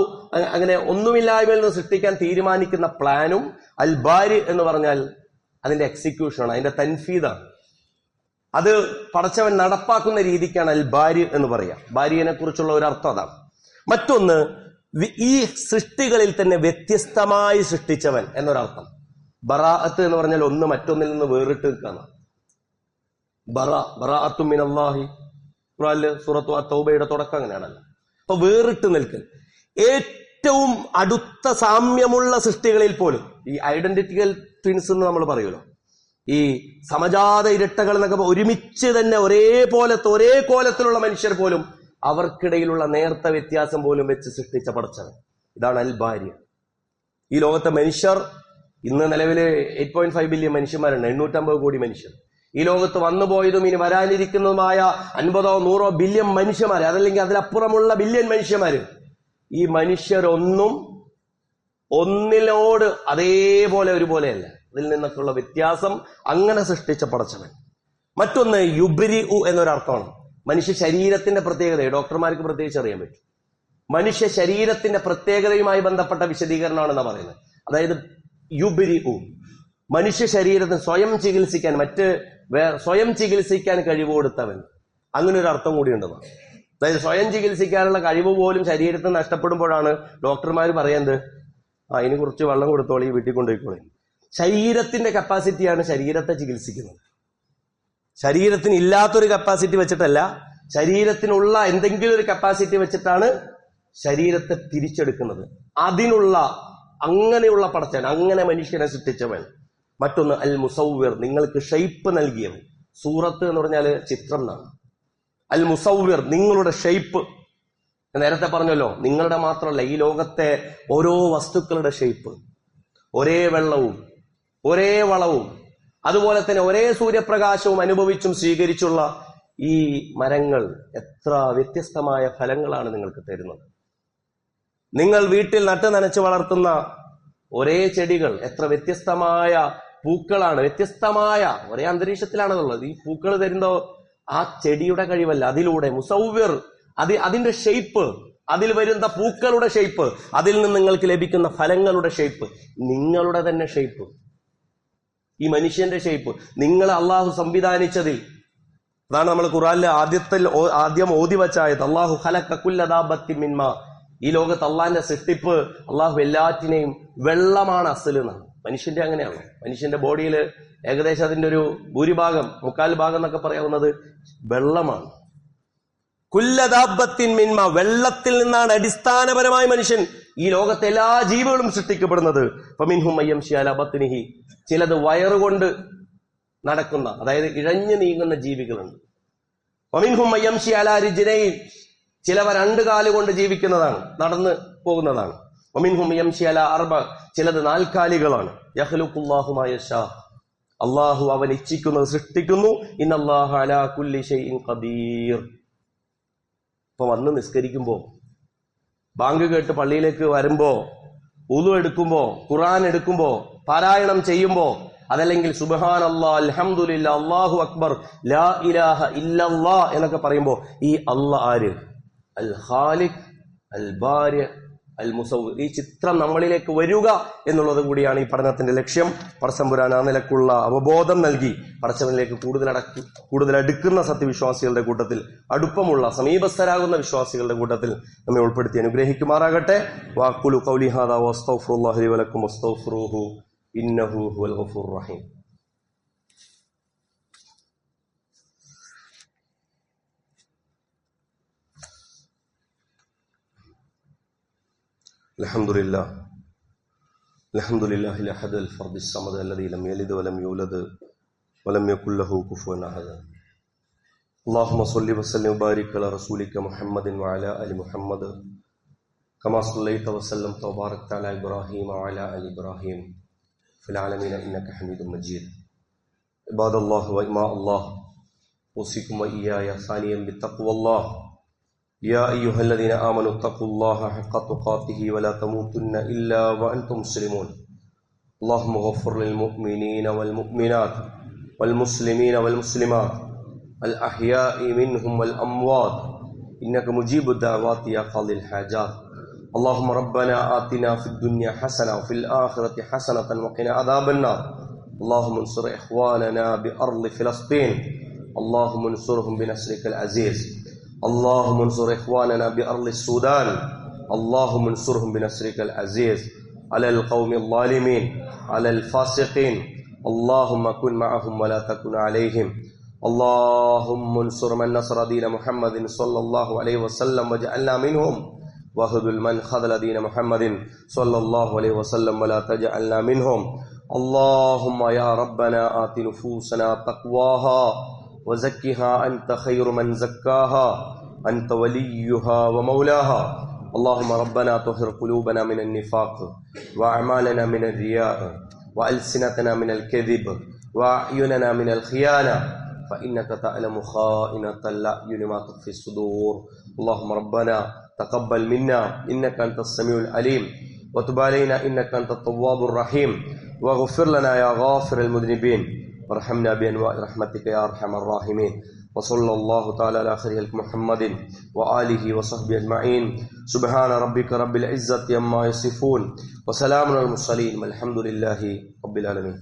അങ്ങനെ ഒന്നുമില്ലായ്മയിൽ നിന്ന് സൃഷ്ടിക്കാൻ തീരുമാനിക്കുന്ന പ്ലാനും, അൽ ബാരി എന്ന് പറഞ്ഞാൽ അതിന്റെ എക്സിക്യൂഷനാണ്, അതിന്റെ തൻഫീദാണ്. അത് പടച്ചവൻ നടപ്പാക്കുന്ന രീതിക്കാണ് അൽ ബാരി എന്ന് പറയാം. ബാരിയെ കുറിച്ചുള്ള ഒരു അർത്ഥം അതാണ്. മറ്റൊന്ന് ഈ സൃഷ്ടികളിൽ തന്നെ വ്യത്യസ്തമായി സൃഷ്ടിച്ചവൻ എന്നൊരർത്ഥം. ബറാഅത്ത് എന്ന് പറഞ്ഞാൽ ഒന്ന് മറ്റൊന്നിൽ നിന്ന് വേറിട്ട് നിൽക്കാണ്. ബറാഅത്തു മിനല്ലാഹി, ഖുർആനിലെ സൂറത്തു അത്തൗബയുടെ തുടക്കം അങ്ങനെയാണല്ലോ. അപ്പൊ വേറിട്ട് നിൽക്കൽ. ഏറ്റവും അടുത്ത സാമ്യമുള്ള സൃഷ്ടികളിൽ പോലും, ഈ ഐഡന്റിറ്റിക്കൽ ട്വിൻസ് എന്ന് നമ്മൾ പറയുമല്ലോ, ഈ സമജാത ഇരട്ടകൾ എന്നൊക്കെ ഒരുമിച്ച് തന്നെ ഒരേ കോലത്തിലുള്ള മനുഷ്യർ പോലും അവർക്കിടയിലുള്ള നേർത്ത വ്യത്യാസം പോലും വെച്ച് സൃഷ്ടിച്ച പടച്ചവൻ. ഇതാണ് അൽ ബാരി. ഈ ലോകത്തെ മനുഷ്യർ ഇന്ന് നിലവിൽ 8.5 ബില്യൺ മനുഷ്യന്മാരുണ്ട്, 850 കോടി മനുഷ്യർ. ഈ ലോകത്ത് വന്നുപോയതും ഇനി വരാനിരിക്കുന്നതുമായ 50 or 100 ബില്യൺ മനുഷ്യന്മാർ, അതല്ലെങ്കിൽ അതിലപ്പുറമുള്ള ബില്യൺ മനുഷ്യന്മാര്. ഈ ഒന്നിനോട് അതേപോലെ ഒരുപോലെയല്ല, അതിൽ നിന്നൊക്കെയുള്ള വ്യത്യാസം അങ്ങനെ സൃഷ്ടിച്ച പടച്ചവൻ. മറ്റൊന്ന് യുബ്രി എന്നൊരർത്ഥമാണ്. മനുഷ്യ ശരീരത്തിന്റെ പ്രത്യേകത ഡോക്ടർമാർക്ക് പ്രത്യേകിച്ച് അറിയാൻ പറ്റും. മനുഷ്യ ശരീരത്തിന്റെ പ്രത്യേകതയുമായി ബന്ധപ്പെട്ട വിശദീകരണമാണെന്നാ പറയുന്നത്. അതായത് യുബ്രി, മനുഷ്യ ശരീരത്തിന് സ്വയം ചികിത്സിക്കാൻ കഴിവ് കൊടുത്തവൻ, അങ്ങനെ ഒരു അർത്ഥം കൂടി ഉണ്ടെന്നാണ്. അതായത് സ്വയം ചികിത്സിക്കാനുള്ള കഴിവ് പോലും ശരീരത്തിൽ നഷ്ടപ്പെടുമ്പോഴാണ് ഡോക്ടർമാർ പറയുന്നത് അതിന് കുറച്ച് വെള്ളം കൊടുത്തോളി, വീട്ടിൽ കൊണ്ടുപോയിക്കോളി. ശരീരത്തിന്റെ കപ്പാസിറ്റിയാണ് ശരീരത്തെ ചികിത്സിക്കുന്നത്. ശരീരത്തിന് ഇല്ലാത്തൊരു കപ്പാസിറ്റി വെച്ചിട്ടല്ല, ശരീരത്തിനുള്ള എന്തെങ്കിലും ഒരു കപ്പാസിറ്റി വെച്ചിട്ടാണ് ശരീരത്തെ തിരിച്ചെടുക്കുന്നത്. അങ്ങനെയുള്ള പടച്ചവൻ, അങ്ങനെ മനുഷ്യനെ സൃഷ്ടിച്ചവൻ. മറ്റൊന്ന് അൽ മുസവ്വിർ, നിങ്ങൾക്ക് ഷെയ്പ്പ് നൽകിയവൻ. സൂറത്ത് എന്ന് പറഞ്ഞാൽ ചിത്രം എന്നാണ്. അൽ മുസവ്വിർ, നിങ്ങളുടെ ഷെയ്പ്പ്. നേരത്തെ പറഞ്ഞല്ലോ, നിങ്ങളുടെ മാത്രമല്ല, ഈ ലോകത്തെ ഓരോ വസ്തുക്കളുടെ ഷെയ്പ്പ്, ഒരേ വെള്ളവും ഒരേ വളവും അതുപോലെ തന്നെ ഒരേ സൂര്യപ്രകാശവും അനുഭവിച്ചും സ്വീകരിച്ചുള്ള ഈ മരങ്ങൾ എത്ര വ്യത്യസ്തമായ ഫലങ്ങളാണ് നിങ്ങൾക്ക് തരുന്നത്. നിങ്ങൾ വീട്ടിൽ നട്ട് നനച്ച് വളർത്തുന്ന ഒരേ ചെടികൾ എത്ര വ്യത്യസ്തമായ പൂക്കളാണ്, വ്യത്യസ്തമായ ഒരേ അന്തരീക്ഷത്തിലാണുള്ളത്. ഈ പൂക്കൾ തരുന്ന ആ ചെടിയുടെ കഴിവല്ല, അതിലൂടെ മുസവ്വിർ, അതിന്റെ ഷെയ്പ്പ്, അതിൽ വരുന്ന പൂക്കളുടെ ഷെയ്പ്പ്, അതിൽ നിന്ന് നിങ്ങൾക്ക് ലഭിക്കുന്ന ഫലങ്ങളുടെ ഷെയ്പ്പ്, നിങ്ങളുടെ തന്നെ ഷെയ്പ്പ്, ഈ മനുഷ്യന്റെ ഷെയ്പ്പ് നിങ്ങൾ അള്ളാഹു സംവിധാനിച്ചതിൽ. അതാണ് നമ്മൾ ഖുർആനിലെ ആദ്യം ഓതി വച്ചായത്, അള്ളാഹു ഖലഖ കുല്ല ദാബത്തിൻ മിൻ മാ, ഈ ലോകത്ത് അള്ളാഹിന്റെ സൃഷ്ടിപ്പ്, അള്ളാഹു എല്ലാറ്റിനെയും വെള്ളമാണ് അസല് എന്നാണ്. മനുഷ്യന്റെ അങ്ങനെയാണ്. മനുഷ്യന്റെ ബോഡിയിൽ ഏകദേശം അതിന്റെ ഒരു ഭൂരിഭാഗം, 3/4 ഭാഗം എന്നൊക്കെ പറയാവുന്നത് വെള്ളമാണ്. കുല്ലദാബത്തിൻ മിൻമ, വെള്ളത്തിൽ നിന്നാണ് അടിസ്ഥാനപരമായി മനുഷ്യൻ, ഈ ലോകത്തെ എല്ലാ ജീവികളും സൃഷ്ടിക്കപ്പെടുന്നത്. ഫമിൻഹും മയ്യംശി അലാ ബത്നിഹി, ചിലത് വയറുകൊണ്ട് നടക്കുന്ന, അതായത് ഇഴഞ്ഞു നീങ്ങുന്ന ജീവികളുണ്ട്. വമിൻഹും മയ്യംശി അലാ റിജ്ലൈൻ, ചിലവ 2 കാലുകൊണ്ട് ജീവിക്കുന്നതാണ്, നടന്ന് പോകുന്നതാണ്. വമിൻഹും മയ്യംശി അലാ അർബ, ചിലത് 4 കാലികളാണ്. യഖ്ലുഖുല്ലാഹു മാ യശാ, അള്ളാഹു അവൻ ഇച്ഛിക്കുന്നത് സൃഷ്ടിക്കുന്നു. ഇന്നല്ലാഹ അലാ കുല്ലി ഷൈഇൻ ഖദീർ. ഇപ്പൊ വന്ന് നിസ്കരിക്കുമ്പോ, ബാങ്ക് കേട്ട് പള്ളിയിലേക്ക് വരുമ്പോ, ഉളു എടുക്കുമ്പോ, ഖുർആൻ എടുക്കുമ്പോ, പാരായണം ചെയ്യുമ്പോ, അതല്ലെങ്കിൽ സുബ്ഹാനല്ലാഹ്, അൽഹംദുലില്ലാഹ്, അല്ലാഹു അക്ബർ, ലാ ഇലാഹ ഇല്ലല്ലാഹ് എന്നൊക്കെ പറയുമ്പോ ഈ അല്ലാഹ് ആര്? അൽ ഖാലിഖ്, അൽ ബാരി, അൽ മുസവ്വിർ. ഈ ചിത്രം നമ്മളിലേക്ക് വരിക എന്നുള്ളത് കൂടിയാണ് ഈ പഠനത്തിന്റെ ലക്ഷ്യം. പടച്ചതമ്പുരാൻ ആ നിലക്കുള്ള അവബോധം നൽകി പടച്ചവനിലേക്ക് കൂടുതൽ അടുക്കുന്ന സത്യവിശ്വാസികളുടെ കൂട്ടത്തിൽ, അടുപ്പമുള്ള സമീപസ്ഥരാകുന്ന വിശ്വാസികളുടെ കൂട്ടത്തിൽ നമ്മെ ഉൾപ്പെടുത്തി അനുഗ്രഹിക്കുമാറാകട്ടെ. വഖൂലു ഖൗലി ഹാദാ വസ്തഗ്ഫിറുല്ലാഹ ലി വലക്കും വസ്തഗ്ഫിറൂഹു ഇന്നഹു ഹുവൽ ഗഫൂറുർ റഹീം. അൽഹംദുലില്ലാഹ് അൽഹംദുലില്ലാഹിൽ അഹദൽ ഫർദിസ് സമദ് അല്ലദീ ലം യലിദ് വലം യൂലദ് വലം യകുൽ ലഹു കുഫുവൻ അഹദ്. അല്ലാഹുമ്മ സ്വല്ലി വസല്ലിം വബാരിക് അലാ റസൂലിക മുഹമ്മദിൻ വഅലാ അലി മുഹമ്മദ് കമാ സ്വല്ലൈത വസല്ലംത വബാറക്ത അലാ ഇബ്രാഹീം വഅലാ അലി ഇബ്രാഹീം ഫിൽ ആലമീന ഇന്നക ഹമീദും മജീദ്. ഇബാദല്ലാഹ് വ ഇമാ അല്ലാഹ്, ഉസികും വഇയ്യായ സാനിയം ബിത്തഖ്വല്ലാഹ്. يا أيها الذين آمنوا اتقوا الله حق تقاته ولا تموتن إلا وأنتم مسلمون. اللهم اغفر للمؤمنين والمؤمنات والمسلمين والمسلمات الأحياء منهم والأموات إنك مجيب الدعوات يا قاضي الحاجات. اللهم ربنا آتنا في الدنيا حسنة وفي الآخرة حسنة وقنا عذاب النار. اللهم انصر إخواننا بأرض فلسطين، اللهم انصرهم بنصرك العزيز. اللهم انصر إخواننا بأرض السودان، اللهم انصرهم بنصرك العزيز على القوم الظالمين على الفاسقين. اللهم كن معهم ولا تكن عليهم. اللهم انصر من نصر دين محمد صلى الله عليه وسلم واجعلنا منهم، واخذل من خذل دين محمد صلى الله عليه وسلم ولا تجعلنا منهم. اللهم يا ربنا آت نفوسنا تقواها وزكها أنت خير من زكاها، أنت وليها ومولاها. اللهم ربنا طهر قلوبنا من النفاق وأعمالنا من الرياء وألسنتنا من الكذب وأعيننا من الخيانة، فإنك تعلم خائنة الأعين ما تخفي الصدور. اللهم ربنا تقبل منا إنك أنت السميع العليم، وتب علينا إنك أنت التواب الرحيم، واغفر لنا يا غافر المذنبين، وارحمنا بأنواع رحمتك يا أرحم الراحمين. وصلى الله تعالى على خير خلق محمد وآله وصحبه أجمعين. سبحان ربك رب العزة عما يصفون وسلام على المرسلين والحمد لله رب العالمين.